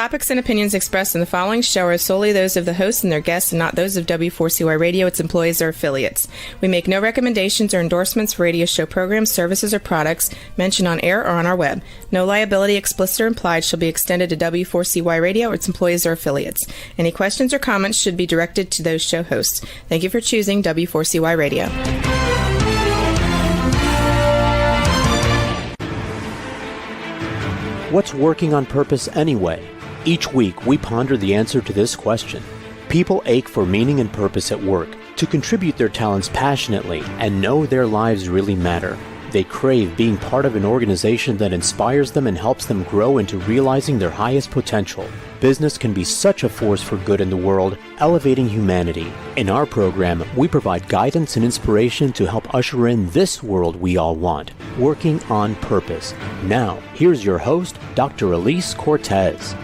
topics and opinions expressed in the following show are solely those of the host and their guests and not those of W4CY Radio, its employees, or affiliates. We make no recommendations or endorsements for radio show programs, services, or products mentioned on air or on our web. No liability, explicit or implied, shall be extended to W4CY Radio or its employees or affiliates. Any questions or comments should be directed to those show hosts. Thank you for choosing W4CY Radio. What's working on purpose anyway? Each week, we ponder the answer to this question. People ache for meaning and purpose at work, to contribute their talents passionately and know their lives really matter. They crave being part of an organization that inspires them and helps them grow into realizing their highest potential. Business can be such a force for good in the world, elevating humanity. In our program, we provide guidance and inspiration to help usher in this world we all want, working on purpose. Now, here's your host, Dr. Elise Cortez.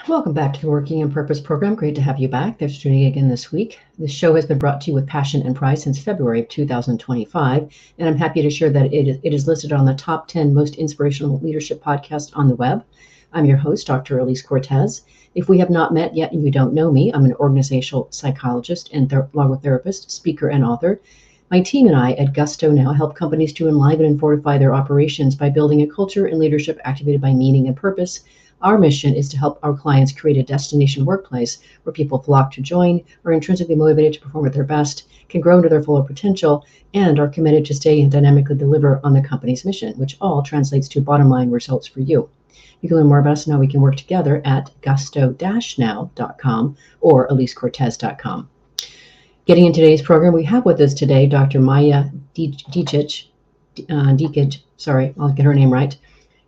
Welcome back to the Working on Purpose program. Great to have you back. Thanks for tuning in again this week. This show has been brought to you with passion and pride since February of 2025, and I'm happy to share that it is listed on the top 10 most inspirational leadership podcasts on the web. I'm your host, Dr. Elise Cortez. If we have not met yet and you don't know me, I'm an organizational psychologist and logotherapist, speaker, and author. My team and I at Gusto now help companies to enliven and fortify their operations by building a culture and leadership activated by meaning and purpose. Our mission is to help our clients create a destination workplace where people flock to join, are intrinsically motivated to perform at their best, can grow into their full potential, and are committed to stay and dynamically deliver on the company's mission, which all translates to bottom line results for you. You can learn more about us and how we can work together at gusto-now.com or elisecortez.com. Getting into today's program, we have with us today Dr. Maja Djikic. Sorry, I'll get her name right.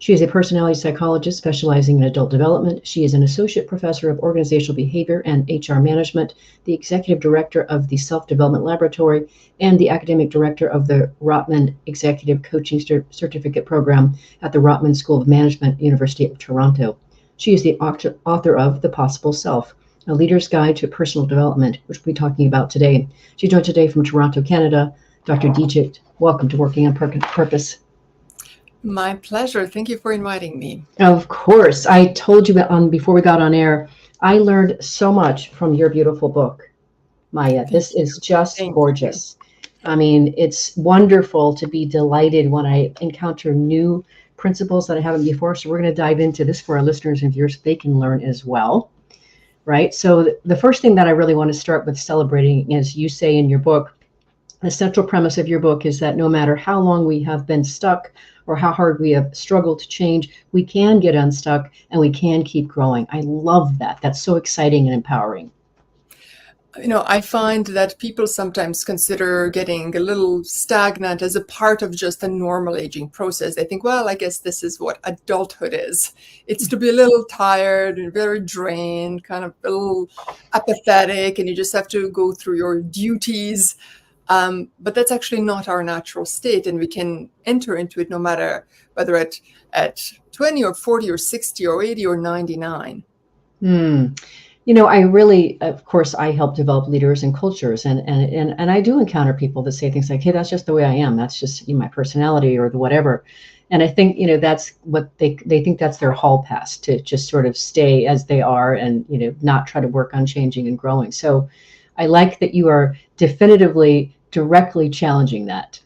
She is a personality psychologist specializing in adult development. She is an associate professor of organizational behavior and HR management, the executive director of the Self-Development Laboratory, and the academic director of the Rotman Executive Coaching Certificate Program at the Rotman School of Management, University of Toronto. She is the author of The Possible Self, a leader's guide to personal development, which we'll be talking about today. She joined today from Toronto, Canada. Dr. Djikic, welcome to Working on Purpose. My pleasure. Thank you for inviting me. Of course. I told you before we got on air, I learned so much from your beautiful book, Maja. This is just gorgeous. I mean, it's wonderful to be delighted when I encounter new principles that I haven't before. So we're going to dive into this for our listeners and viewers so they can learn as well. Right. So the first thing that I really want to start with celebrating is you say in your book, the central premise of your book is that no matter how long we have been stuck or how hard we have struggled to change, we can get unstuck and we can keep growing. I love that. That's so exciting and empowering. You know, I find that people sometimes consider getting a little stagnant as a part of just a normal aging process. They think, well, I guess this is what adulthood is. It's to be a little tired and very drained, kind of a little apathetic, and you just have to go through your duties. But that's actually not our natural state, and we can enter into it no matter whether at 20 or 40 or 60 or 80 or 99. You know, I really, of course, I help develop leaders and cultures, and I do encounter people that say things like, hey, that's just the way I am. That's just my personality or the whatever. And I think, you know, that's what they think that's their hall pass, to just sort of stay as they are and, you know, not try to work on changing and growing. So I like that you are definitively directly challenging that.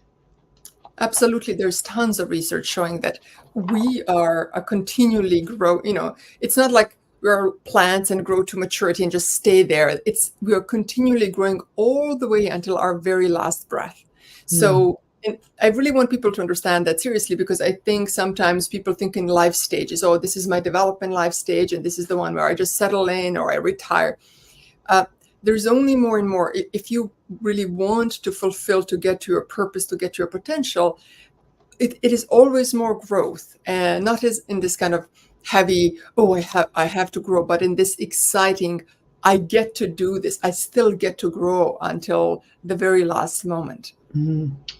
Absolutely. There's tons of research showing that we are a continually grow, you know, it's not like we're plants and grow to maturity and just stay there. We are continually growing all the way until our very last breath. So and I really want people to understand that seriously, because I think sometimes people think in life stages, oh, this is my development life stage, and this is the one where I just settle in or I retire. There's only more and more. If you really want to fulfill, to get to your purpose, to get to your potential, it is always more growth, and not as in this kind of heavy, oh, I have to grow, but in this exciting, I get to do this. I still get to grow until the very last moment.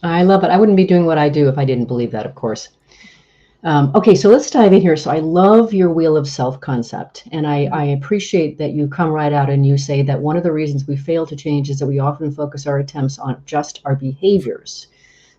I love it. I wouldn't be doing what I do if I didn't believe that, of course. Okay, so let's dive in here. So I love your wheel of self concept, and I appreciate that you come right out and you say that one of the reasons we fail to change is that we often focus our attempts on just our behaviors.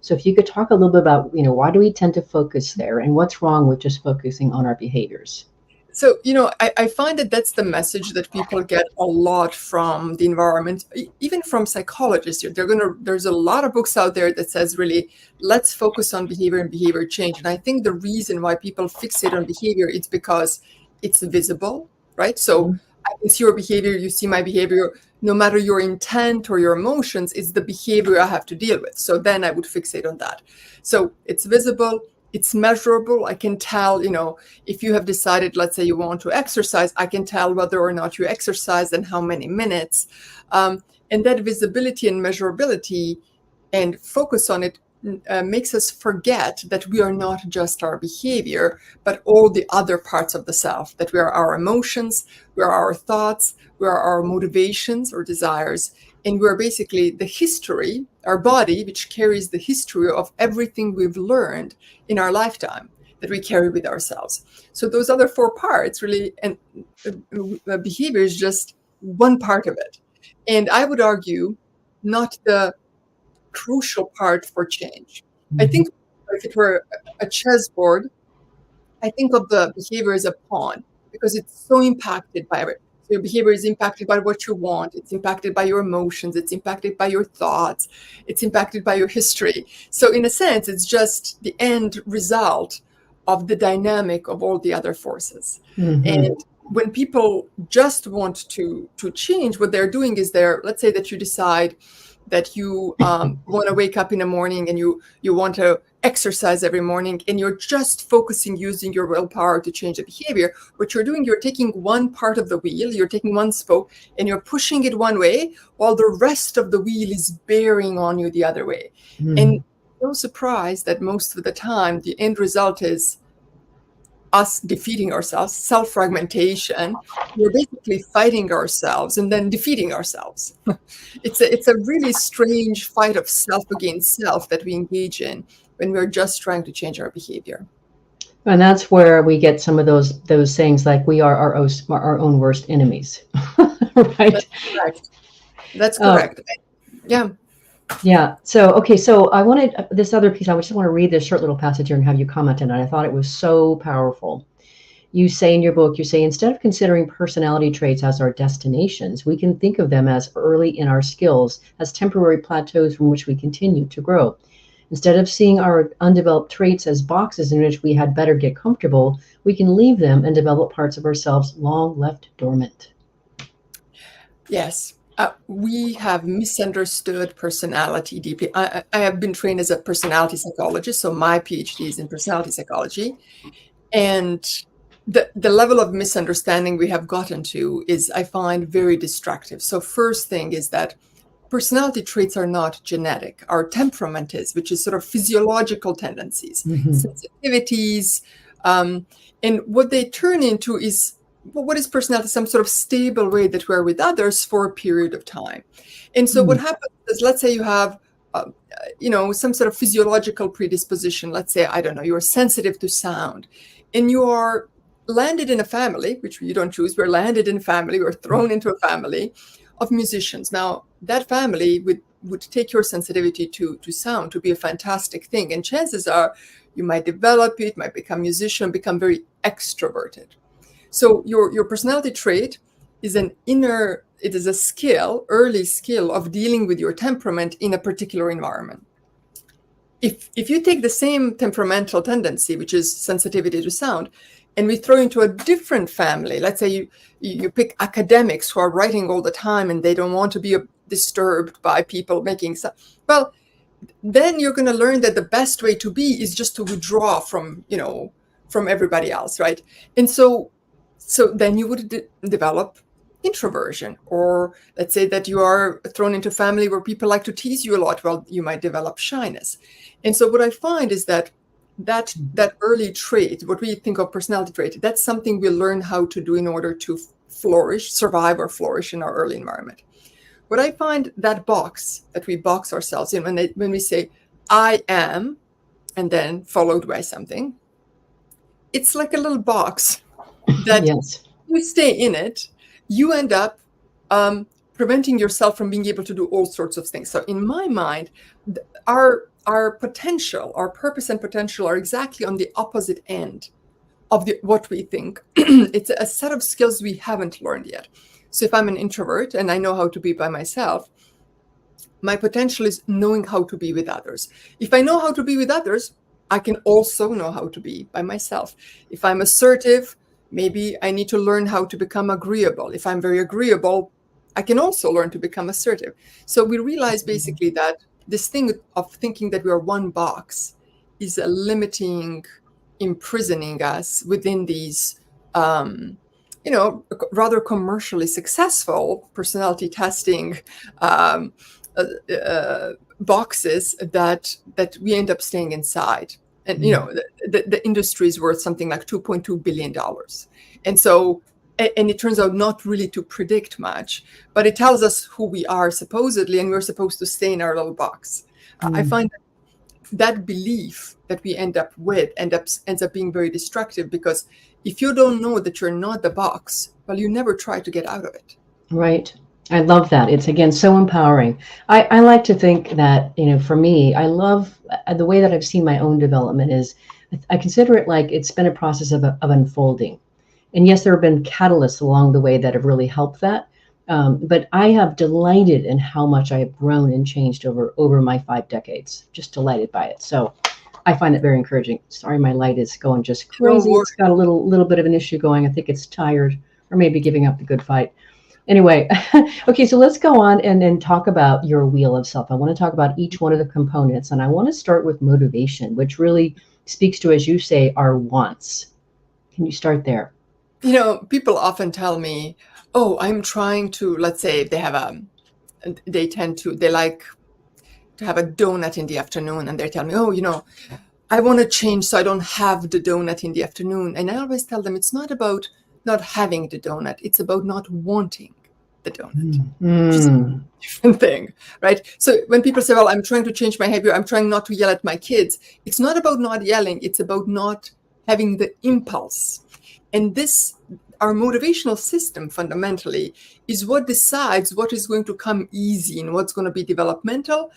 So if you could talk a little bit about, why do we tend to focus there, and what's wrong with just focusing on our behaviors? So, I find that that's the message that people get a lot from the environment, even from psychologists. There's a lot of books out there that says, really, let's focus on behavior and behavior change. And I think the reason why people fixate on behavior is because it's visible, right? So I can see your behavior, you see my behavior, no matter your intent or your emotions, it's the behavior I have to deal with. So then I would fixate on that. So it's visible. It's measurable. I can tell, if you have decided, let's say you want to exercise, I can tell whether or not you exercise and how many minutes. And that visibility and measurability and focus on it makes us forget that we are not just our behavior, but all the other parts of the self, that we are our emotions, we are our thoughts, we are our motivations or desires. And we're basically the history, our body, which carries the history of everything we've learned in our lifetime that we carry with ourselves. So those other four parts really, and behavior is just one part of it. And I would argue not the crucial part for change. I think if it were a chessboard, I think of the behavior as a pawn because it's so impacted by it. Your behavior is impacted by what you want. It's impacted by your emotions. It's impacted by your thoughts. It's impacted by your history. So in a sense, it's just the end result of the dynamic of all the other forces. And when people just want to change, what they're doing is let's say that you decide that you want to wake up in the morning and you want to exercise every morning, and you're just focusing using your willpower to change the behavior. What you're doing, you're taking one part of the wheel, you're taking one spoke, and you're pushing it one way while the rest of the wheel is bearing on you the other way. And no surprise that most of the time the end result is us defeating ourselves, self-fragmentation. We're basically fighting ourselves and then defeating ourselves. It's a really strange fight of self against self that we engage in when we're just trying to change our behavior. And that's where we get some of those sayings like we are our own worst enemies, right? That's correct. Yeah. Yeah. So, okay. So I wanted this other piece. I just want to read this short little passage here and have you comment on it. I thought it was so powerful. You say in your book, instead of considering personality traits as our destinations, we can think of them as early in our skills, as temporary plateaus from which we continue to grow. Instead of seeing our undeveloped traits as boxes in which we had better get comfortable, we can leave them and develop parts of ourselves long left dormant. Yes. We have misunderstood personality deeply. I have been trained as a personality psychologist, so my PhD is in personality psychology. And the level of misunderstanding we have gotten to is, I find, very destructive. So first thing is that personality traits are not genetic. Our temperament is, which is sort of physiological tendencies, sensitivities. And what they turn into is, what is personality? Some sort of stable way that we're with others for a period of time. And so what happens is, let's say you have, some sort of physiological predisposition. Let's say, I don't know, you're sensitive to sound, and you are landed in a family, which you don't choose. We're landed in a family, we're thrown into a family of musicians. Now, that family would take your sensitivity to sound to be a fantastic thing. And chances are you might develop it, might become a musician, become very extroverted. So your personality trait is it is a skill, early skill of dealing with your temperament in a particular environment. If you take the same temperamental tendency, which is sensitivity to sound, and we throw into a different family, let's say you pick academics who are writing all the time and they don't want to be disturbed by people making sound, well, then you're going to learn that the best way to be is just to withdraw from everybody else, right? And so then you would develop introversion. Or let's say that you are thrown into a family where people like to tease you a lot. Well, you might develop shyness. And so what I find is that early trait, what we think of personality trait, that's something we learn how to do in order to survive or flourish in our early environment. What I find, that box that we box ourselves in, when we say, I am, and then followed by something, it's like a little box that you stay in it, you end up preventing yourself from being able to do all sorts of things. So in my mind, our our potential, our purpose and potential are exactly on the opposite end of what we think. It's a set of skills we haven't learned yet. So if I'm an introvert and I know how to be by myself, my potential is knowing how to be with others. If I know how to be with others, I can also know how to be by myself. If I'm assertive, maybe I need to learn how to become agreeable. If I'm very agreeable, I can also learn to become assertive. So we realize basically that this thing of thinking that we are one box is a limiting, imprisoning us within these, rather commercially successful personality testing boxes that we end up staying inside. And the industry is worth something like $2.2 billion. And so, and it turns out not really to predict much, but it tells us who we are supposedly, and we're supposed to stay in our little box. I find that belief that we end up with ends up being very destructive, because if you don't know that you're not the box, well, you never try to get out of it. Right. I love that. It's, again, so empowering. I like to think that, for me, I love the way that I've seen my own development is I consider it like it's been a process of unfolding. And yes, there have been catalysts along the way that have really helped that. But I have delighted in how much I have grown and changed over my 5 decades. Just delighted by it. So I find it very encouraging. Sorry, my light is going just crazy. It's got a little bit of an issue going. I think it's tired, or maybe giving up the good fight. Anyway, okay, so let's go on and talk about your wheel of self. I want to talk about each one of the components, and I want to start with motivation, which really speaks to, as you say, our wants. Can you start there? People often tell me, oh, I'm trying to, let's say they like to have a donut in the afternoon, and they tell me, oh, I want to change so I don't have the donut in the afternoon. And I always tell them it's not about not having the donut, it's about not wanting the donut, which is a different thing, right? So when people say, well, I'm trying to change my behavior, I'm trying not to yell at my kids, it's not about not yelling, it's about not having the impulse. And our motivational system fundamentally is what decides what is going to come easy and what's going to be developmental.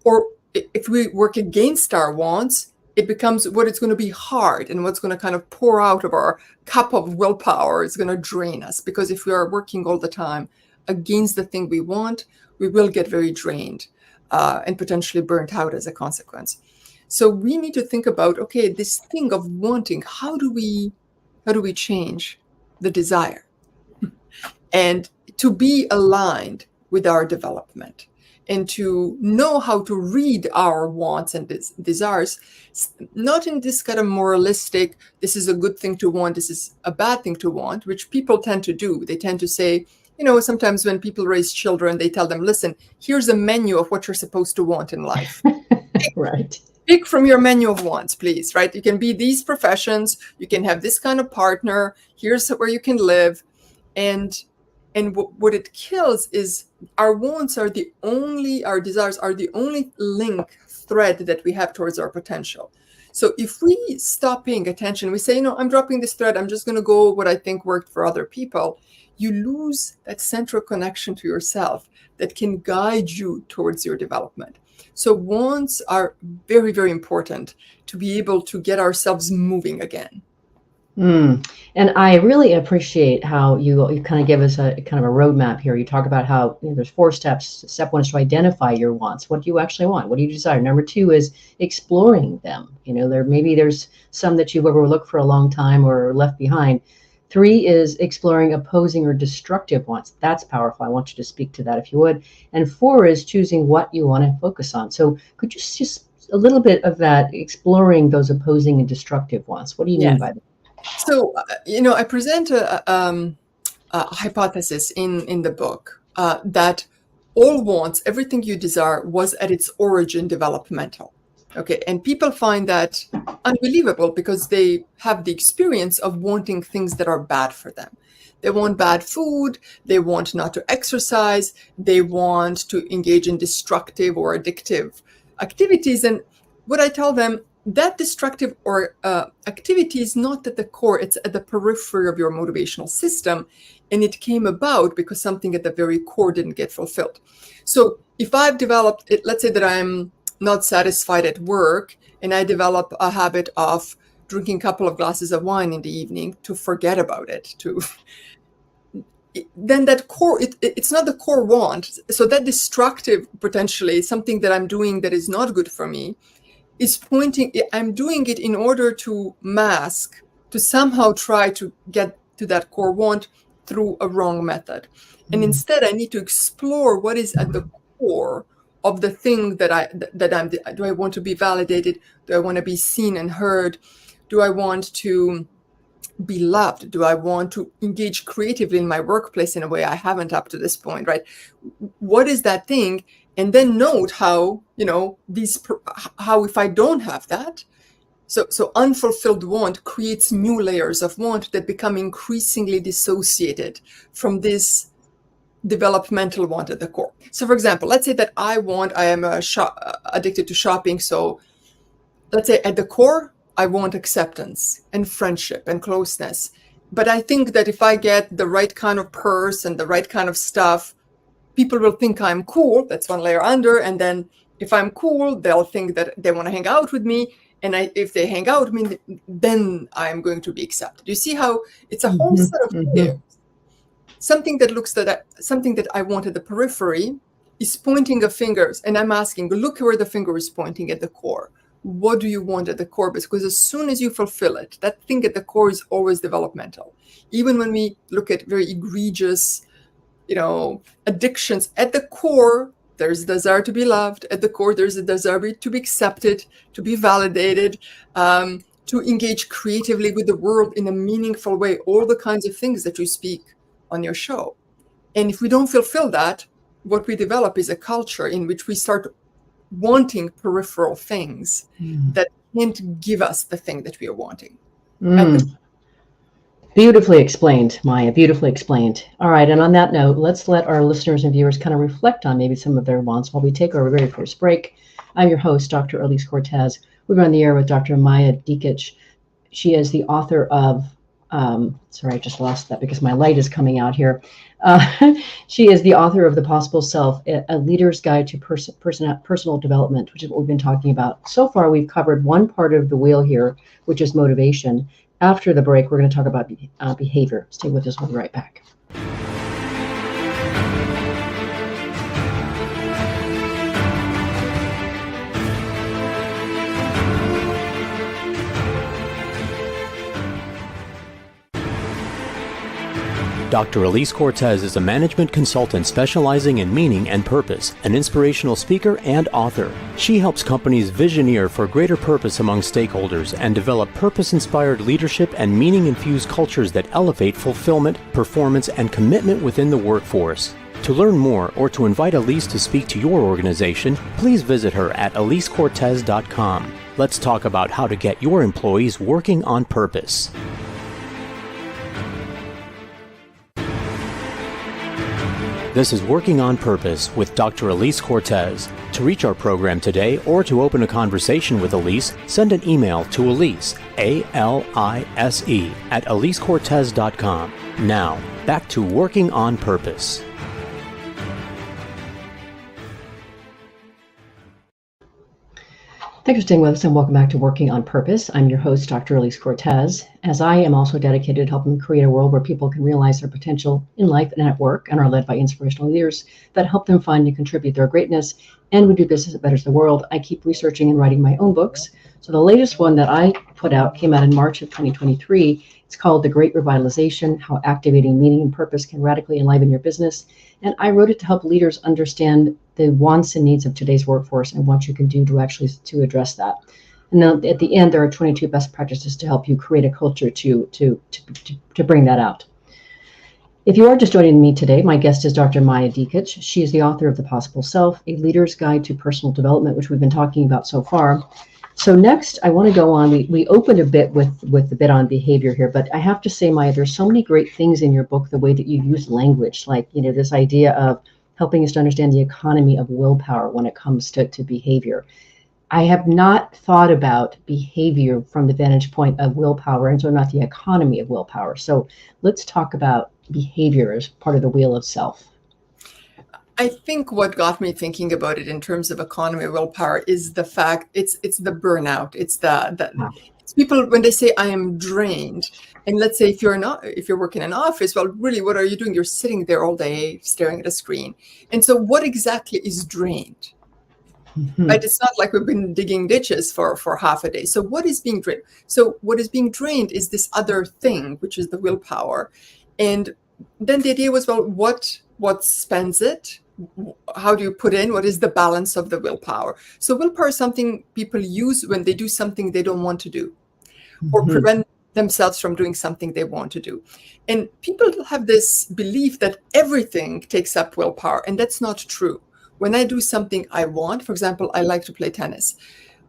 Or if we work against our wants, it becomes what it's going to be hard and what's going to kind of pour out of our cup of willpower is going to drain us. Because if we are working all the time against the thing we want, we will get very drained and potentially burnt out as a consequence. So we need to think about, okay, this thing of wanting, how do we change the desire and to be aligned with our development and to know how to read our wants and desires, not in this kind of moralistic, this is a good thing to want, this is a bad thing to want, which people tend to do. They tend to say, sometimes when people raise children, they tell them, listen, here's a menu of what you're supposed to want in life. Right. Pick from your menu of wants, please, right? You can be these professions, you can have this kind of partner, here's where you can live. And what it kills is our wants are our desires are the only thread that we have towards our potential. So if we stop paying attention, we say, I'm dropping this thread, I'm just going to go what I think worked for other people, you lose that central connection to yourself that can guide you towards your development. So wants are very, very important to be able to get ourselves moving again. And I really appreciate how you kind of give us a kind of a roadmap here. You talk about how there's 4 steps. Step 1 is to identify your wants. What do you actually want? What do you desire? Number 2 is exploring them. There's some that you've overlooked for a long time or left behind. 3 is exploring opposing or destructive wants. That's powerful. I want you to speak to that if you would. And 4 is choosing what you want to focus on. So could you just a little bit of that, exploring those opposing and destructive wants? What do you mean by that? So, I present a hypothesis in the book that all wants, everything you desire, was at its origin developmental. Okay, and people find that unbelievable because they have the experience of wanting things that are bad for them. They want bad food, they want not to exercise, they want to engage in destructive or addictive activities. And what I tell them, that destructive or activity is not at the core, it's at the periphery of your motivational system. And it came about because something at the very core didn't get fulfilled. So if I've developed it, let's say that I'm not satisfied at work, and I develop a habit of drinking a couple of glasses of wine in the evening to forget about it, then that core, it's not the core want. So that destructive, potentially something that I'm doing that is not good for me, is pointing, I'm doing it in order to mask, to somehow try to get to that core want through a wrong method. And instead, I need to explore what is at the core of the thing do I want to be validated? Do I want to be seen and heard? Do I want to be loved? Do I want to engage creatively in my workplace in a way I haven't up to this point, right? What is that thing? And then note how, how if I don't have that, so unfulfilled want creates new layers of want that become increasingly dissociated from this developmental want at the core. So for example, let's say that I am addicted to shopping. So let's say at the core, I want acceptance and friendship and closeness. But I think that if I get the right kind of purse and the right kind of stuff, people will think I'm cool. That's one layer under. And then if I'm cool, they'll think that they want to hang out with me. And if they hang out with me, then I'm going to be accepted. You see how it's a whole set of layers. Something that I want at the periphery is pointing a finger. And I'm asking, look where the finger is pointing at the core. What do you want at the core? Because as soon as you fulfill it, that thing at the core is always developmental. Even when we look at very egregious, addictions, at the core, there's a desire to be loved. At the core, there's a desire to be accepted, to be validated, to engage creatively with the world in a meaningful way, all the kinds of things that you speak on your show. And if we don't fulfill that, what we develop is a culture in which we start wanting peripheral things that can't give us the thing that we are wanting. Beautifully explained, Maja, beautifully explained. All right, and on that note, let's let our listeners and viewers kind of reflect on maybe some of their wants while we take our very first break. I'm your host, Dr. Elise Cortez. We're on the air with Dr. Maja Djikic. She is the author of, sorry, I just lost that because my light is coming out here. She is the author of The Possible Self, a leader's guide to personal development, which is what we've been talking about. So far, we've covered one part of the wheel here, which is motivation. After the break, we're going to talk about behavior. Stay with us. We'll be right back. Dr. Elise Cortez is a management consultant specializing in meaning and purpose, an inspirational speaker and author. She helps companies visioneer for greater purpose among stakeholders and develop purpose-inspired leadership and meaning-infused cultures that elevate fulfillment, performance, and commitment within the workforce. To learn more or to invite Elise to speak to your organization, please visit her at elisecortez.com. Let's talk about how to get your employees working on purpose. This is Working on Purpose with Dr. Elise Cortez. To reach our program today or to open a conversation with Elise, send an email to Elise, A-L-I-S-E, at elisecortez.com. Now, back to Working on Purpose. Thanks for staying with us and welcome back to Working on Purpose. I'm your host, Dr. Elise Cortez, as I am also dedicated to helping create a world where people can realize their potential in life and at work and are led by inspirational leaders that help them find and contribute their greatness. And we do business that betters the world. I keep researching and writing my own books. So the latest one that I put out came out in March of 2023. It's called The Great Revitalization, How Activating Meaning and Purpose Can Radically Enliven Your Business. And I wrote it to help leaders understand the wants and needs of today's workforce and what you can do to address that. And then at the end, there are 22 best practices to help you create a culture to bring that out. If you are just joining me today, my guest is Dr. Maja Djikic. She is the author of The Possible Self, a leader's guide to personal development, which we've been talking about so far. So next, I want to go on. We opened a bit with the bit on behavior here, but I have to say, Maja, there's so many great things in your book, the way that you use language, like, this idea of helping us to understand the economy of willpower when it comes to behavior. I have not thought about behavior from the vantage point of willpower, and so not the economy of willpower. So let's talk about behavior as part of the wheel of self. I think what got me thinking about it in terms of economy willpower is the fact it's the burnout. It's it's people when they say I am drained. And let's say if you're working in an office, well, really, what are you doing? You're sitting there all day staring at a screen. And so what exactly is drained? Right? It's not like we've been digging ditches for half a day. So what is being drained? So what is being drained is this other thing, which is the willpower. And then the idea was, well, what spends it? How do you put in? What is the balance of the willpower? So willpower is something people use when they do something they don't want to do, or prevent themselves from doing something they want to do. And people have this belief that everything takes up willpower, and that's not true. When I do something I want, for example, I like to play tennis.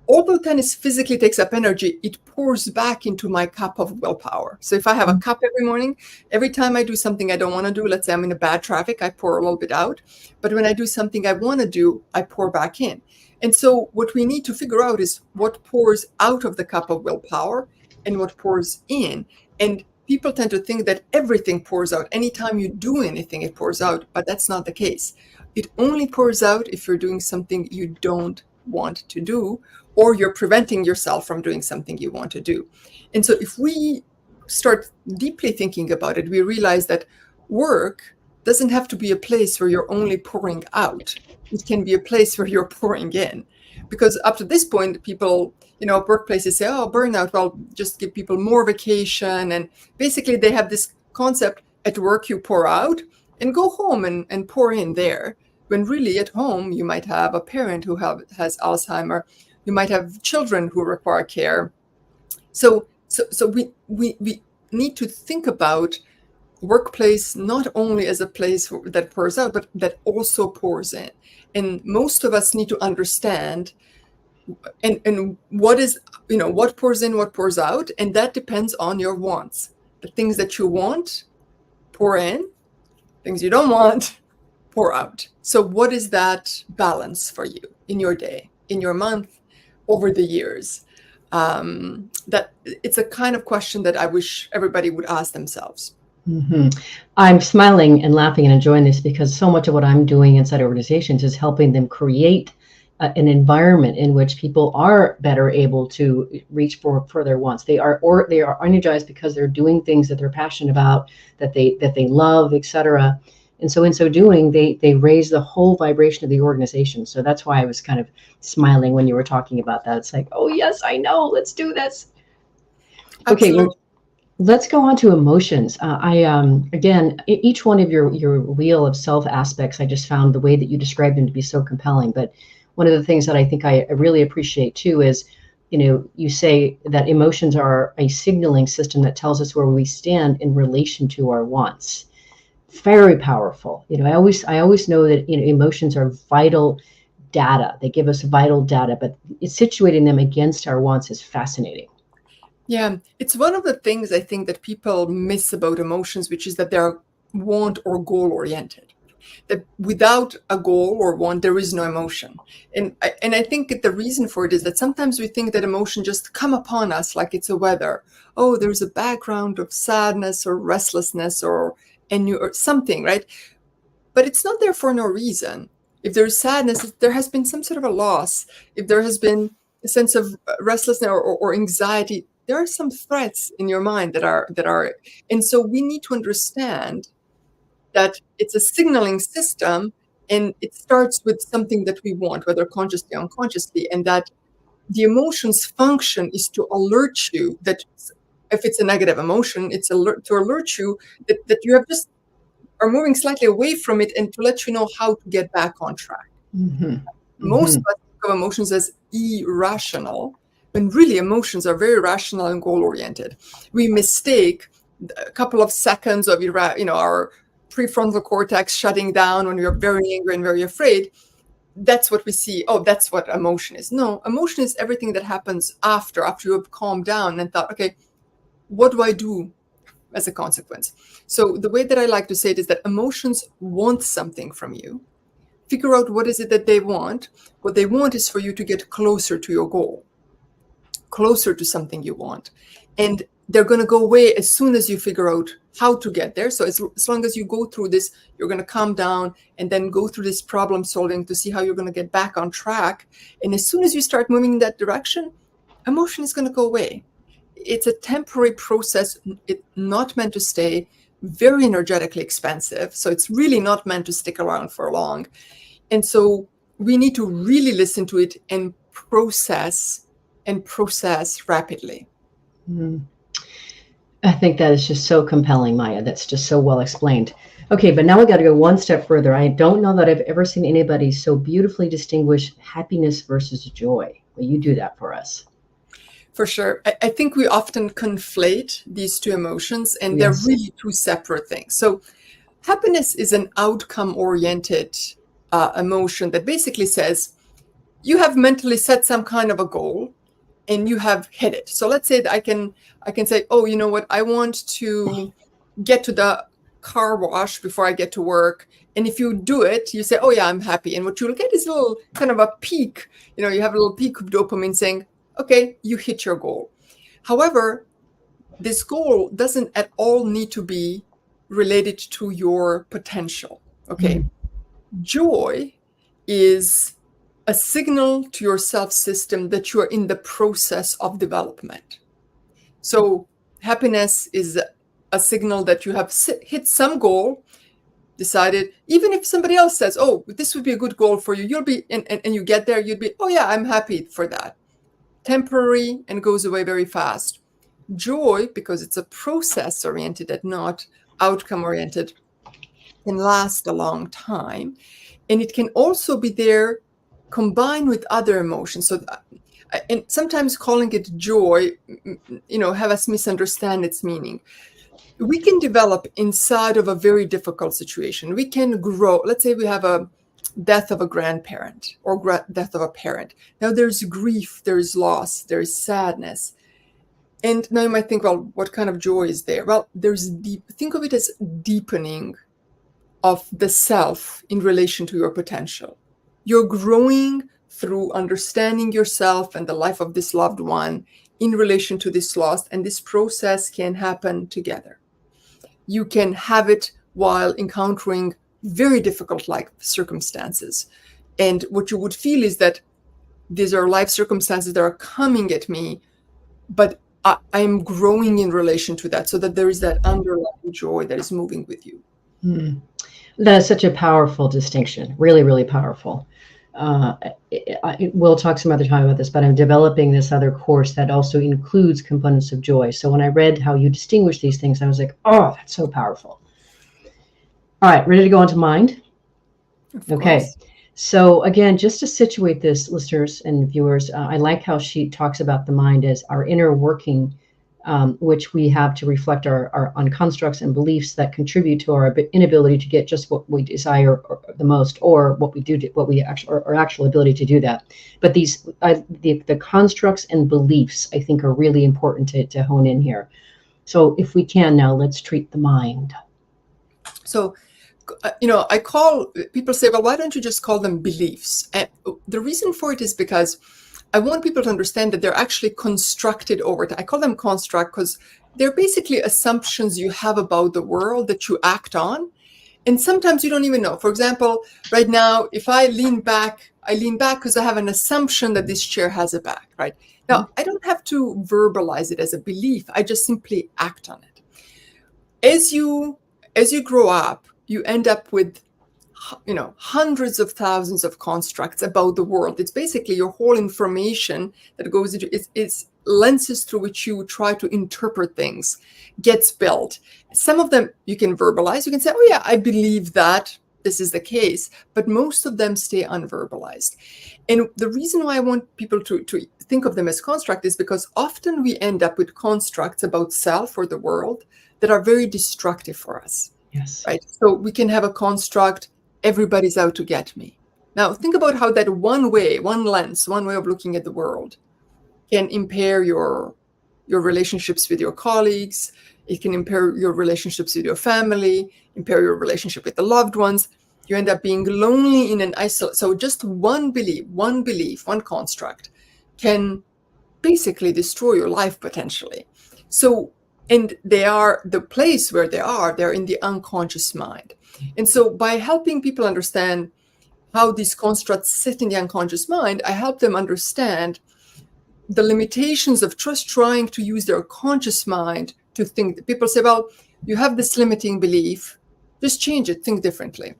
Although tennis physically takes up energy, it pours back into my cup of willpower. So if I have a cup every morning, every time I do something I don't want to do, let's say I'm in a bad traffic, I pour a little bit out. But when I do something I want to do, I pour back in. And so what we need to figure out is what pours out of the cup of willpower and what pours in. And people tend to think that everything pours out. Anytime you do anything, it pours out, but that's not the case. It only pours out if you're doing something you don't want to do, or you're preventing yourself from doing something you want to do. And so if we start deeply thinking about it, we realize that work doesn't have to be a place where you're only pouring out. It can be a place where you're pouring in. Because up to this point, people, workplaces say, oh, burnout, well, just give people more vacation. And basically they have this concept, at work you pour out and go home and pour in there. When really at home, you might have a parent who has Alzheimer. You might have children who require care. So we need to think about workplace not only as a place that pours out, but that also pours in. And most of us need to understand and what is, what pours in, what pours out. And that depends on your wants. The things that you want, pour in. Things you don't want, pour out. So what is that balance for you in your day, in your month, over the years? That it's a kind of question that I wish everybody would ask themselves. I'm smiling and laughing and enjoying this because so much of what I'm doing inside organizations is helping them create an environment in which people are better able to reach for their wants. They are energized because they're doing things that they're passionate about, that they love, etc. And so in so doing, they raise the whole vibration of the organization. So that's why I was kind of smiling when you were talking about that. It's like, oh yes, I know. Let's do this. Absolutely. Okay. Let's go on to emotions. Again, each one of your wheel of self aspects, I just found the way that you described them to be so compelling. But one of the things that I think I really appreciate too is, you say that emotions are a signaling system that tells us where we stand in relation to our wants. Very powerful. I always know that emotions are vital data. They give us vital data, but situating them against our wants is fascinating. Yeah, it's one of the things I think that people miss about emotions, which is that they're want or goal oriented. That without a goal or want, there is no emotion. And I think that the reason for it is that sometimes we think that emotion just come upon us like it's a weather. Oh, there's a background of sadness or restlessness or something, right? But it's not there for no reason. If there's sadness, there has been some sort of a loss. If there has been a sense of restlessness or anxiety, there are some threats in your mind that are, and so we need to understand that it's a signaling system, and it starts with something that we want, whether consciously or unconsciously, and that the emotion's function is to alert you that if it's a negative emotion, it's to alert you that you have just are moving slightly away from it and to let you know how to get back on track. Most of us think of emotions as irrational, when really emotions are very rational and goal-oriented. We mistake a couple of seconds of our prefrontal cortex shutting down when we are very angry and very afraid. That's what we see. Oh, that's what emotion is. No, emotion is everything that happens after you have calmed down and thought, okay, what do I do as a consequence? So the way that I like to say it is that emotions want something from you. Figure out what is it that they want. What they want is for you to get closer to your goal, closer to something you want. And they're going to go away as soon as you figure out how to get there. So as long as you go through this, you're going to calm down and then go through this problem solving to see how you're going to get back on track. And as soon as you start moving in that direction, emotion is going to go away. It's a temporary process. It's not meant to stay, very energetically expensive. So it's really not meant to stick around for long. And so we need to really listen to it and process rapidly. Mm. I think that is just so compelling, Maja. That's just so well explained. Okay, but now we got to go one step further. I don't know that I've ever seen anybody so beautifully distinguish happiness versus joy. Will you do that for us? For sure. I think we often conflate these two emotions, and they're really two separate things. So happiness is an outcome-oriented emotion that basically says you have mentally set some kind of a goal and you have hit it. So let's say that I can say, oh, you know what? I want to get to the car wash before I get to work. And if you do it, you say, oh yeah, I'm happy. And what you'll get is a little kind of a peak. You have a little peak of dopamine saying, okay, you hit your goal. However, this goal doesn't at all need to be related to your potential. Okay. Joy is a signal to your self-system that you are in the process of development. So happiness is a signal that you have hit some goal, decided, even if somebody else says, oh, this would be a good goal for you, you'll be, and you get there, you'd be, oh yeah, I'm happy for that. Temporary and goes away very fast. Joy, because it's a process-oriented and not outcome-oriented, can last a long time. And it can also be there combined with other emotions. So, and sometimes calling it joy, have us misunderstand its meaning. We can develop inside of a very difficult situation. We can grow. Let's say we have a death of a grandparent or death of a parent. Now there's grief, there's loss, there's sadness. And now you might think, well, what kind of joy is there? Well, think of it as deepening of the self in relation to your potential. You're growing through understanding yourself and the life of this loved one in relation to this loss, and this process can happen together. You can have it while encountering very difficult life circumstances. And what you would feel is that these are life circumstances that are coming at me, but I'm growing in relation to that, so that there is that underlying joy that is moving with you. That is such a powerful distinction, really, really powerful. We'll talk some other time about this, but I'm developing this other course that also includes components of joy. So when I read how you distinguish these things, I was like, oh, that's so powerful. All right, ready to go on to mind? Okay. So again, just to situate this, listeners and viewers, I like how she talks about the mind as our inner working, which we have to reflect our on constructs and beliefs that contribute to our inability to get just what we desire the most, or what we actually, or actual ability to do that. But the constructs and beliefs, I think, are really important to hone in here. So if we can now, let's treat the mind. So, people say, well, why don't you just call them beliefs? And the reason for it is because I want people to understand that they're actually constructed over time. I call them construct because they're basically assumptions you have about the world that you act on. And sometimes you don't even know. For example, right now, if I lean back because I have an assumption that this chair has a back, right? Now, I don't have to verbalize it as a belief. I just simply act on it. As you grow up, you end up with hundreds of thousands of constructs about the world. It's basically your whole information that goes into it's lenses through which you try to interpret things gets built. Some of them you can verbalize. You can say, oh yeah, I believe that this is the case, but most of them stay unverbalized. And the reason why I want people to think of them as construct is because often we end up with constructs about self or the world that are very destructive for us. Yes. Right. So we can have a construct, everybody's out to get me. Now, think about how that one way of looking at the world can impair your relationships with your colleagues. It can impair your relationships with your family, impair your relationship with the loved ones. You end up being lonely in an isolation. So just one belief, one construct can basically destroy your life potentially. So And they are the place where they're in the unconscious mind. And so by helping people understand how these constructs sit in the unconscious mind, I help them understand the limitations of just trying to use their conscious mind to think. People say, well, you have this limiting belief, just change it, think differently.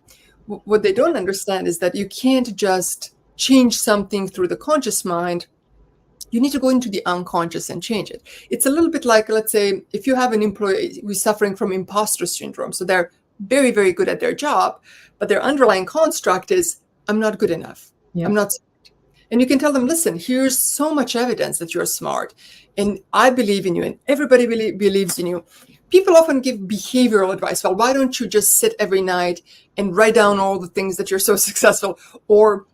What they don't understand is that you can't just change something through the conscious mind. You need to go into the unconscious and change it. It's a little bit like, let's say, if you have an employee who's suffering from imposter syndrome, so they're very, very good at their job, but their underlying construct is, I'm not good enough. Yep. I'm not smart. And you can tell them, listen, here's so much evidence that you're smart, and I believe in you, and everybody believes in you. People often give behavioral advice. Well, why don't you just sit every night and write down all the things that you're so successful? Or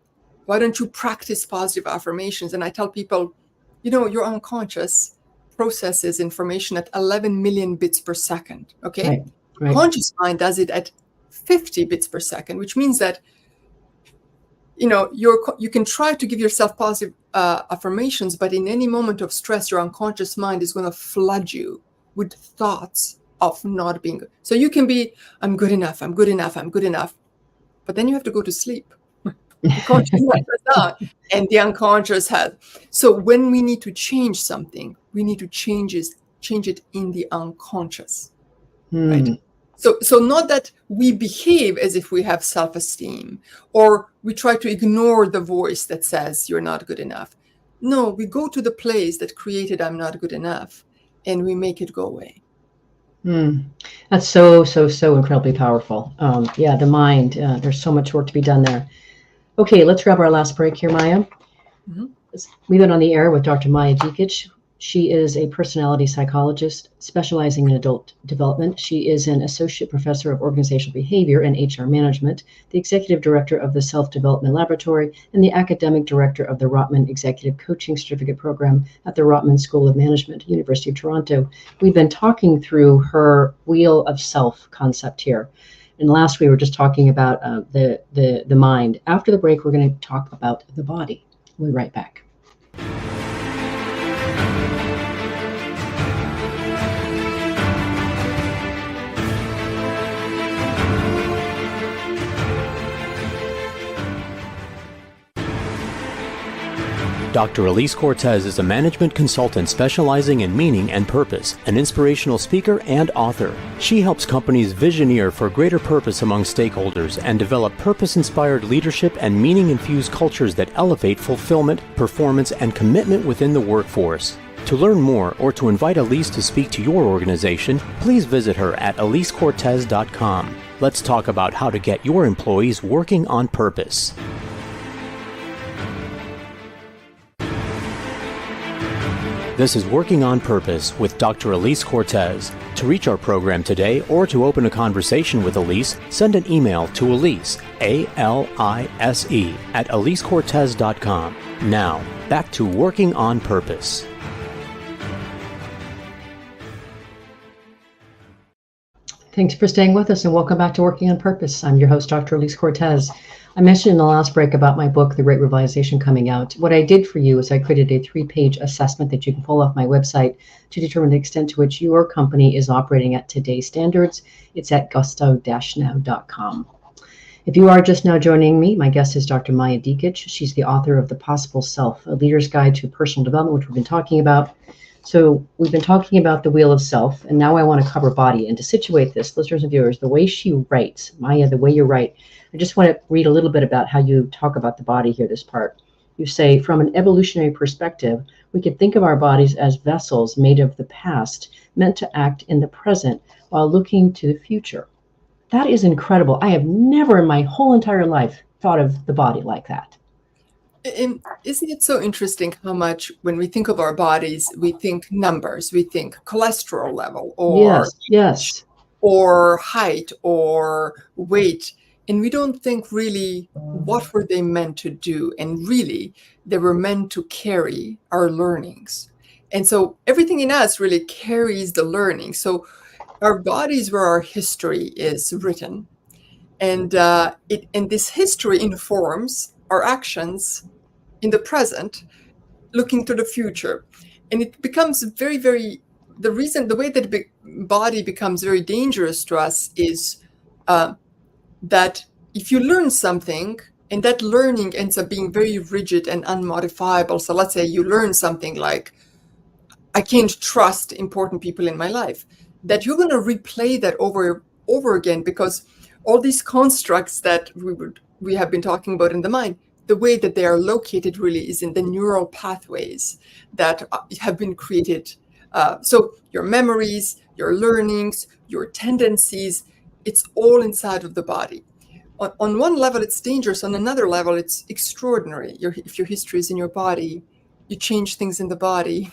why don't you practice positive affirmations? And I tell people, your unconscious processes information at 11 million bits per second, okay? Right. Conscious mind does it at 50 bits per second, which means that, you can try to give yourself positive affirmations, but in any moment of stress, your unconscious mind is going to flood you with thoughts of not being good. So you can be, I'm good enough, I'm good enough, I'm good enough, but then you have to go to sleep. The conscious mind does not, and the unconscious has. So when we need to change something, we need to change it in the unconscious, right? So not that we behave as if we have self-esteem, or we try to ignore the voice that says you're not good enough. No, we go to the place that created I'm not good enough, and we make it go away. That's so incredibly powerful. The mind, there's so much work to be done there. Okay, let's grab our last break here, Maja. We've been on the air with Dr. Maja Djikic. She is a personality psychologist specializing in adult development. She is an associate professor of organizational behavior and HR management, the executive director of the Self-Development Laboratory, and the academic director of the Rotman Executive Coaching Certificate Program at the Rotman School of Management, University of Toronto. We've been talking through her Wheel of Self concept here. And last we were just talking about the mind. After the break, we're going to talk about the body. We'll be right back. Dr. Elise Cortez is a management consultant specializing in meaning and purpose, an inspirational speaker and author. She helps companies visioneer for greater purpose among stakeholders and develop purpose-inspired leadership and meaning-infused cultures that elevate fulfillment, performance, and commitment within the workforce. To learn more or to invite Elise to speak to your organization, please visit her at elisecortez.com. Let's talk about how to get your employees working on purpose. This is Working on Purpose with Dr. Elise Cortez. To reach our program today or to open a conversation with Elise, send an email to Elise, A-L-I-S-E, at elisecortez.com. Now, back to Working on Purpose. Thanks for staying with us and welcome back to Working on Purpose. I'm your host, Dr. Elise Cortez. I mentioned in the last break about my book, The Great Revitalization, coming out. What I did for you is I created a 3-page assessment that you can pull off my website to determine the extent to which your company is operating at today's standards. It's at gusto-now.com. If you are just now joining me, my guest is Dr. Maja Djikic. She's the author of The Possible Self, a leader's guide to personal development, which we've been talking about. So we've been talking about the Wheel of Self, and now I want to cover body. And to situate this, listeners and viewers, the way she writes, Maja, the way you write, I just want to read a little bit about how you talk about the body here, this part. You say, from an evolutionary perspective, we could think of our bodies as vessels made of the past, meant to act in the present while looking to the future. That is incredible. I have never in my whole entire life thought of the body like that. And isn't it so interesting how much when we think of our bodies, we think numbers, we think cholesterol level or yes, or height or weight. And we don't think really what were they meant to do. And really, they were meant to carry our learnings. And so everything in us really carries the learning. So our bodies where our history is written. And this history informs our actions in the present, looking to the future. And it becomes very, very the way that the body becomes very dangerous to us is that if you learn something and that learning ends up being very rigid and unmodifiable. So let's say you learn something like, I can't trust important people in my life, that you're going to replay that over again, because all these constructs that we have been talking about in the mind, the way that they are located really is in the neural pathways that have been created. So your memories, your learnings, your tendencies, it's all inside of the body. On one level, it's dangerous. On another level, it's extraordinary. If your history is in your body, you change things in the body.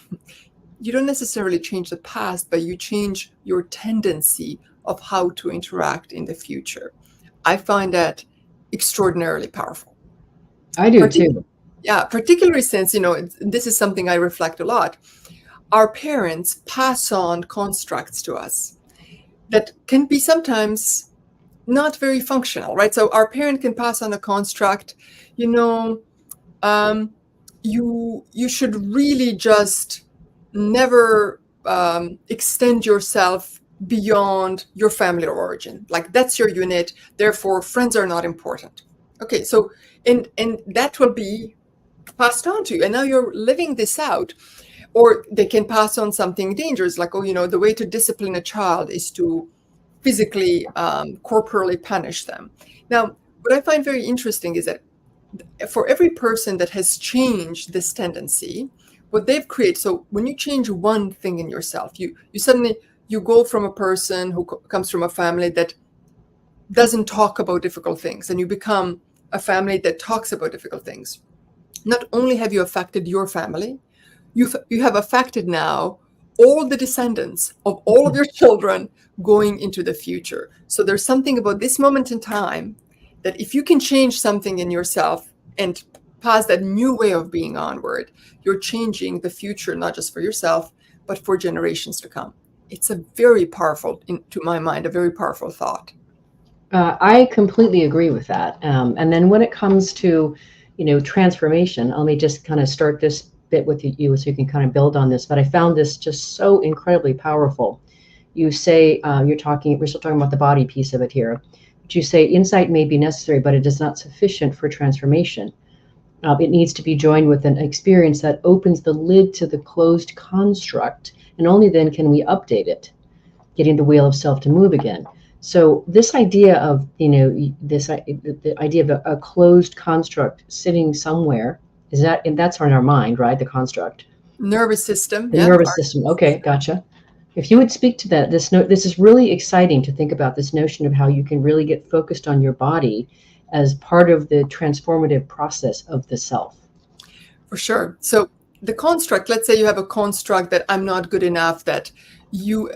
You don't necessarily change the past, but you change your tendency of how to interact in the future. I find that extraordinarily powerful. I do too. Yeah, particularly since, this is something I reflect a lot. Our parents pass on constructs to us that can be sometimes not very functional, right? So our parent can pass on a construct, you should really just never extend yourself beyond your family of origin. Like, that's your unit, therefore friends are not important. Okay, so and that will be passed on to you, and now you're living this out. Or they can pass on something dangerous, like, the way to discipline a child is to physically, corporally punish them. Now, what I find very interesting is that for every person that has changed this tendency, what they've created, so when you change one thing in yourself, you suddenly, you go from a person who comes from a family that doesn't talk about difficult things, and you become a family that talks about difficult things. Not only have you affected your family, you have affected now all the descendants of all of your children going into the future. So there's something about this moment in time that if you can change something in yourself and pass that new way of being onward, you're changing the future, not just for yourself, but for generations to come. It's a very powerful, to my mind, a very powerful thought. I completely agree with that. And then when it comes to, transformation, let me just kind of start this bit with you so you can kind of build on this. But I found this just so incredibly powerful. You say, we're still talking about the body piece of it here. But you say insight may be necessary, but it is not sufficient for transformation. It needs to be joined with an experience that opens the lid to the closed construct, and only then can we update it, getting the wheel of self to move again. So this idea of, the idea of a closed construct sitting somewhere, that's in our mind, right? The construct. Nervous system. The nervous system. Okay, gotcha. If you would speak to that, this is really exciting to think about, this notion of how you can really get focused on your body as part of the transformative process of the self. For sure. So the construct, let's say you have a construct that I'm not good enough, that you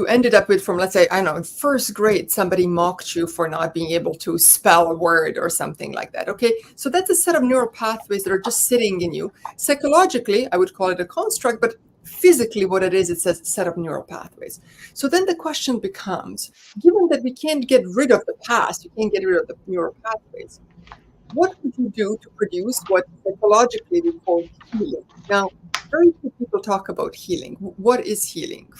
ended up with from, let's say, I don't know, in first grade, somebody mocked you for not being able to spell a word or something like that. Okay, so that's a set of neural pathways that are just sitting in you. Psychologically, I would call it a construct, but physically what it is, it's a set of neural pathways. So then the question becomes, given that we can't get rid of the past, you can't get rid of the neural pathways, what would you do to produce what psychologically we call healing? Now, very few people talk about healing. What is healing?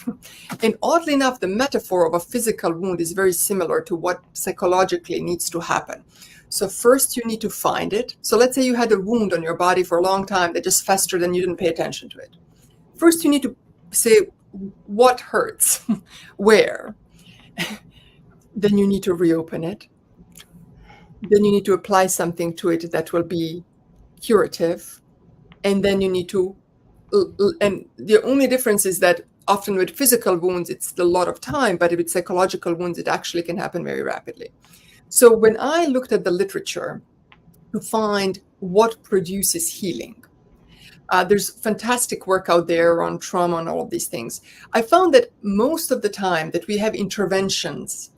And oddly enough, the metaphor of a physical wound is very similar to what psychologically needs to happen. So first you need to find it. So let's say you had a wound on your body for a long time that just festered and you didn't pay attention to it. First you need to say, what hurts? Where? Then you need to reopen it. Then you need to apply something to it that will be curative. And then you need to, and the only difference is that often with physical wounds, it's a lot of time, but with psychological wounds, it actually can happen very rapidly. So when I looked at the literature to find what produces healing, there's fantastic work out there on trauma and all of these things. I found that most of the time that we have interventions,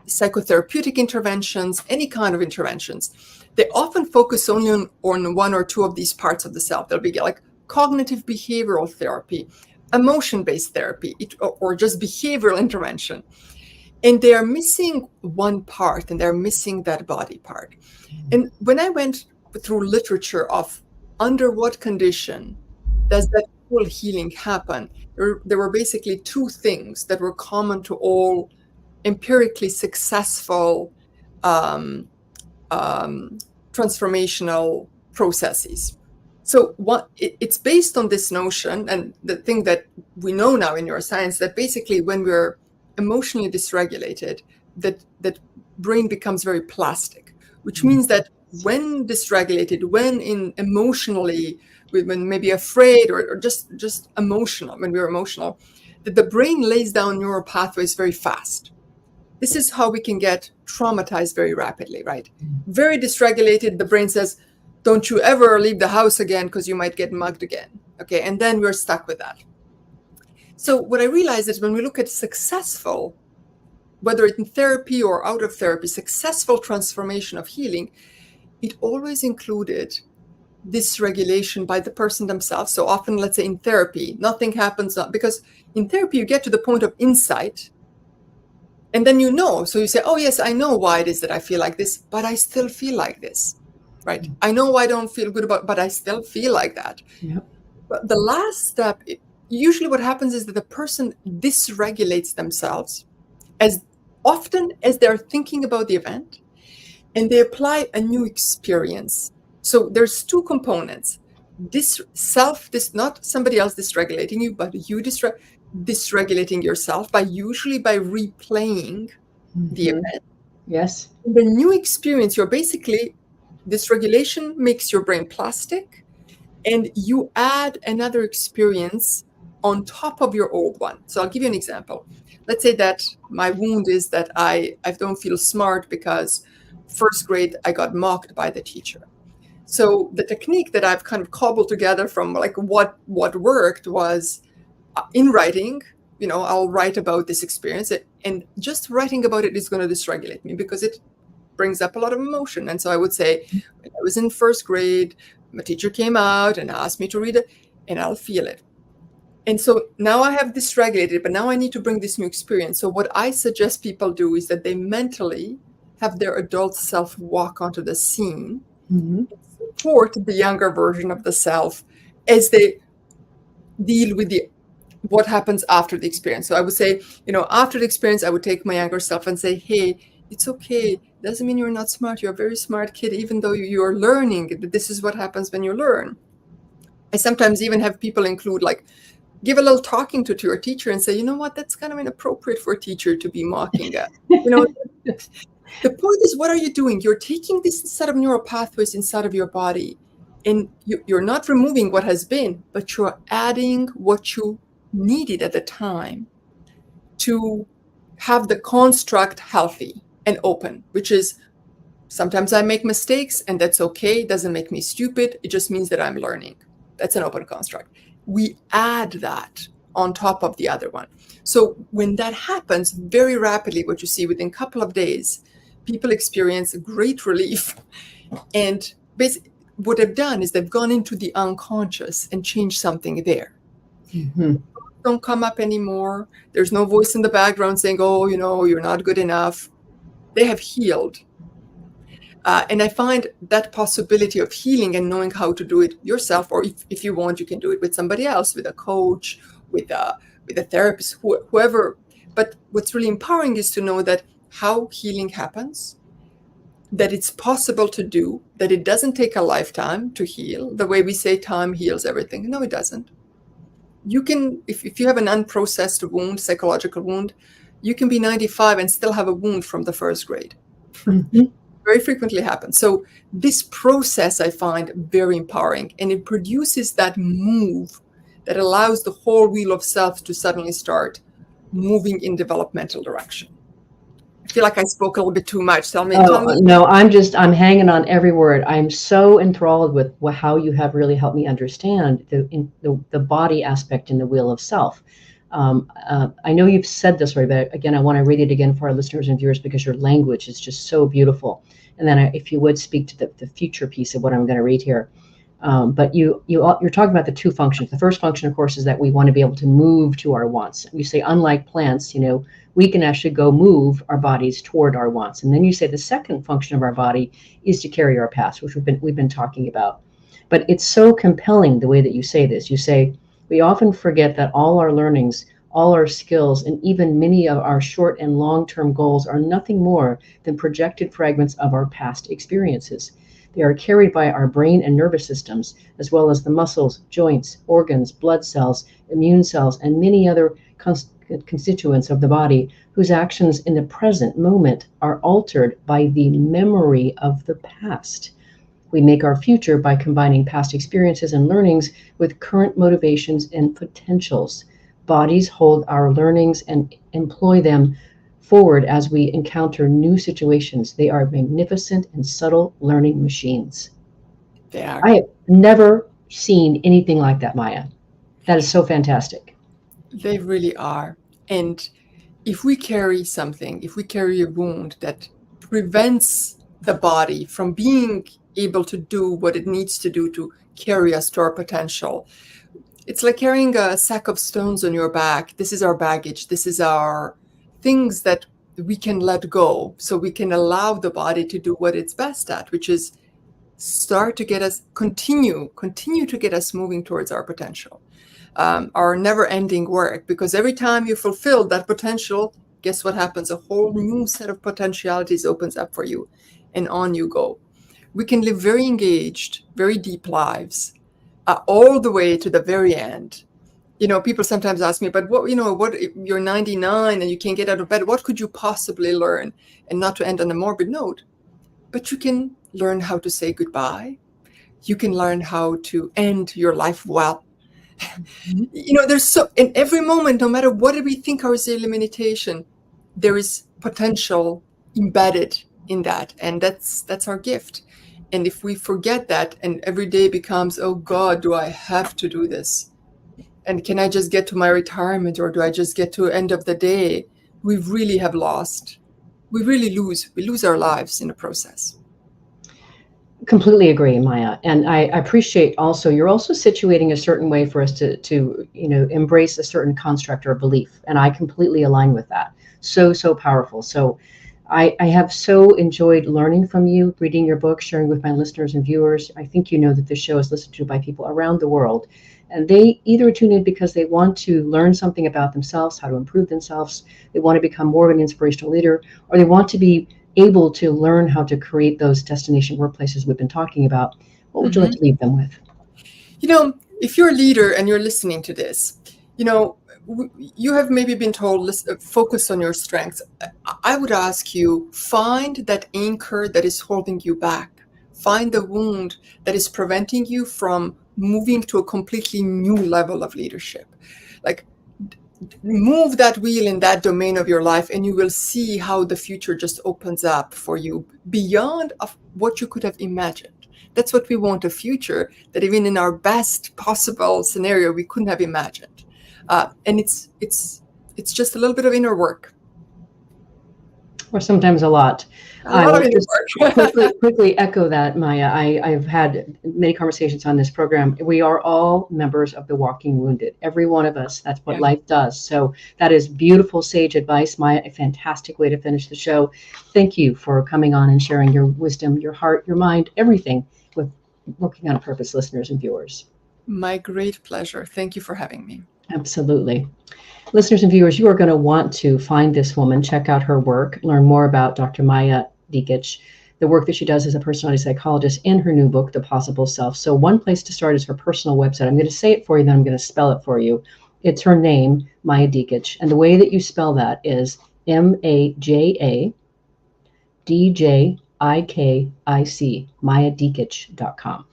psychotherapeutic interventions, any kind of interventions, they often focus only on one or two of these parts of the self. They'll be like cognitive behavioral therapy, emotion-based therapy, or just behavioral intervention. And they are missing one part, and they're missing that body part. And when I went through literature of under what condition does that will healing happen? There were basically two things that were common to all empirically successful transformational processes. So it's based on this notion, and the thing that we know now in neuroscience, that basically when we're emotionally dysregulated, that brain becomes very plastic, which means that when dysregulated, when emotionally, when maybe afraid or just emotional, when we're emotional, that the brain lays down neural pathways very fast. This is how we can get traumatized very rapidly, right? Very dysregulated, the brain says, don't you ever leave the house again because you might get mugged again. Okay, and then we're stuck with that. So what I realized is when we look at successful, whether it's in therapy or out of therapy, successful transformation of healing, it always included dysregulation by the person themselves. So often, let's say in therapy, nothing happens, because in therapy, you get to the point of insight, and then you know. So you say, oh, yes, I know why it is that I feel like this, but I still feel like this, right? I know I don't feel good about, but I still feel like that. Yep. But the last step, usually what happens is that the person dysregulates themselves as often as they're thinking about the event, and they apply a new experience. So there's two components. This not somebody else dysregulating you, but you dysregulating yourself usually by replaying the event. Yes. In the new experience, you're basically, dysregulation makes your brain plastic, and you add another experience on top of your old one. So I'll give you an example. Let's say that my wound is that I don't feel smart because first grade I got mocked by the teacher. So the technique that I've kind of cobbled together from like what worked was in writing, I'll write about this experience, and just writing about it is going to dysregulate me because it brings up a lot of emotion. And so I would say, when I was in first grade, my teacher came out and asked me to read it, and I'll feel it. And so now I have dysregulated, but now I need to bring this new experience. So what I suggest people do is that they mentally have their adult self walk onto the scene, support the younger version of the self as they deal with what happens after the experience. So I would say, after the experience, I would take my younger self and say, hey, it's okay. Doesn't mean you're not smart. You're a very smart kid, even though you're learning. This is what happens when you learn. I sometimes even have people include, like, give a little talking to your teacher and say, you know what, that's kind of inappropriate for a teacher to be mocking at. The point is, what are you doing? You're taking this set of neural pathways inside of your body, and you're not removing what has been, but you're adding what you needed at the time to have the construct healthy and open, which is sometimes I make mistakes, and that's okay. It doesn't make me stupid. It just means that I'm learning. That's an open construct. We add that on top of the other one. So when that happens very rapidly, what you see within a couple of days, people experience great relief. And basically what they've done is they've gone into the unconscious and changed something there. Don't come up anymore. There's no voice in the background saying, oh, you're not good enough. They have healed. And I find that possibility of healing and knowing how to do it yourself, or if you want, you can do it with somebody else, with a coach, with a therapist, whoever. But what's really empowering is to know that how healing happens, that it's possible to do, that it doesn't take a lifetime to heal. The way we say time heals everything. No, it doesn't. You can, if you have an unprocessed wound, psychological wound, you can be 95 and still have a wound from the first grade. Very frequently happens. So this process I find very empowering, and it produces that move that allows the whole wheel of self to suddenly start moving in developmental direction. I feel like I spoke a little bit too much. Tell me. No, I'm hanging on every word. I'm so enthralled with how you have really helped me understand the body aspect in the wheel of self. I know you've said this already, but again, I want to read it again for our listeners and viewers because your language is just so beautiful. And then if you would speak to the future piece of what I'm going to read here. But you're talking about the two functions. The first function, of course, is that we want to be able to move to our wants. We say, unlike plants, we can actually go move our bodies toward our wants. And then you say the second function of our body is to carry our past, which we've been talking about. But it's so compelling the way that you say this. You say, We often forget that all our learnings, all our skills, and even many of our short and long-term goals are nothing more than projected fragments of our past experiences. They are carried by our brain and nervous systems, as well as the muscles, joints, organs, blood cells, immune cells, and many other constituents of the body whose actions in the present moment are altered by the memory of the past. We make our future by combining past experiences and learnings with current motivations and potentials. Bodies hold our learnings and employ them forward as we encounter new situations. They are magnificent and subtle learning machines. They are. I have never seen anything like that, Maja. That is so fantastic. They really are. And if we carry something, if we carry a wound that prevents the body from being able to do what it needs to do to carry us to our potential, it's like carrying a sack of stones on your back. This is our baggage. This is our things that we can let go, so we can allow the body to do what it's best at, which is start to get us, continue to get us moving towards our potential, our never-ending work. Because every time you fulfill that potential, guess what happens? A whole new set of potentialities opens up for you, and on you go. We can live very engaged, very deep lives, all the way to the very end. People sometimes ask me, but what if you're 99 and you can't get out of bed, what could you possibly learn? And not to end on a morbid note, but you can learn how to say goodbye. You can learn how to end your life well. There's in every moment, no matter what we think our limitation, there is potential embedded in that. And that's our gift. And if we forget that and every day becomes, oh God, do I have to do this? And can I just get to my retirement, or do I just get to end of the day? We really have lost. We really lose. We lose our lives in the process. Completely agree, Maja. And I appreciate also, you're also situating a certain way for us to embrace a certain construct or belief. And I completely align with that. So powerful. So I have so enjoyed learning from you, reading your book, sharing with my listeners and viewers. I think you know that this show is listened to by people around the world. And they either tune in because they want to learn something about themselves, how to improve themselves, they want to become more of an inspirational leader, or they want to be able to learn how to create those destination workplaces we've been talking about. What would you like to leave them with? If you're a leader and you're listening to this, you have maybe been told, focus on your strengths. I would ask you, find that anchor that is holding you back. Find the wound that is preventing you from moving to a completely new level of leadership. Like, move that wheel in that domain of your life, and you will see how the future just opens up for you beyond of what you could have imagined. That's what we want, a future that even in our best possible scenario, we couldn't have imagined. And it's just a little bit of inner work. Or sometimes a lot. A lot of inner work. quickly echo that, Maja. I've had many conversations on this program. We are all members of the Walking Wounded. Every one of us. That's what life does. So that is beautiful, sage advice, Maja. A fantastic way to finish the show. Thank you for coming on and sharing your wisdom, your heart, your mind, everything with Working on Purpose listeners and viewers. My great pleasure. Thank you for having me. Absolutely. Listeners and viewers, you are going to want to find this woman, check out her work, learn more about Dr. Maja Djikic, the work that she does as a personality psychologist, and her new book, The Possible Self. So one place to start is her personal website. I'm going to say it for you, then I'm going to spell it for you. It's her name, Maja Djikic. And the way that you spell that is MajaDjikic, MajaDjikic.com.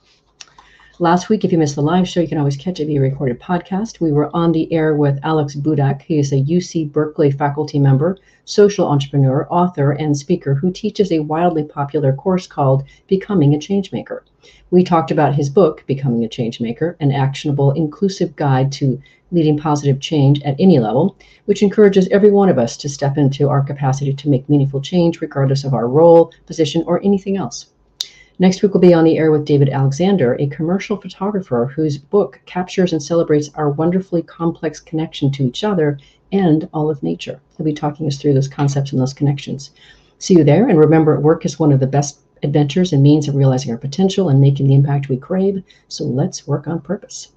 Last week, if you missed the live show, you can always catch it via recorded podcast. We were on the air with Alex Budak. He is a UC Berkeley faculty member, social entrepreneur, author, and speaker who teaches a wildly popular course called Becoming a Changemaker. We talked about his book, Becoming a Changemaker, an actionable, inclusive guide to leading positive change at any level, which encourages every one of us to step into our capacity to make meaningful change, regardless of our role, position, or anything else. Next week, we'll be on the air with David Alexander, a commercial photographer whose book captures and celebrates our wonderfully complex connection to each other and all of nature. He'll be talking us through those concepts and those connections. See you there. And remember, work is one of the best adventures and means of realizing our potential and making the impact we crave. So let's work on purpose.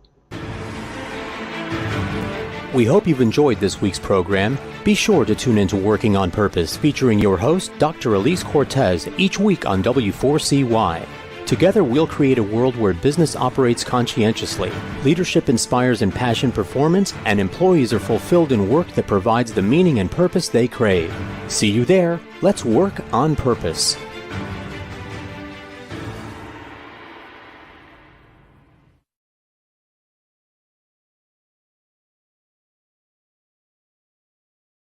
We hope you've enjoyed this week's program. Be sure to tune into Working on Purpose, featuring your host, Dr. Elise Cortez, each week on W4CY. Together, we'll create a world where business operates conscientiously, leadership inspires impassioned performance, and employees are fulfilled in work that provides the meaning and purpose they crave. See you there. Let's work on purpose.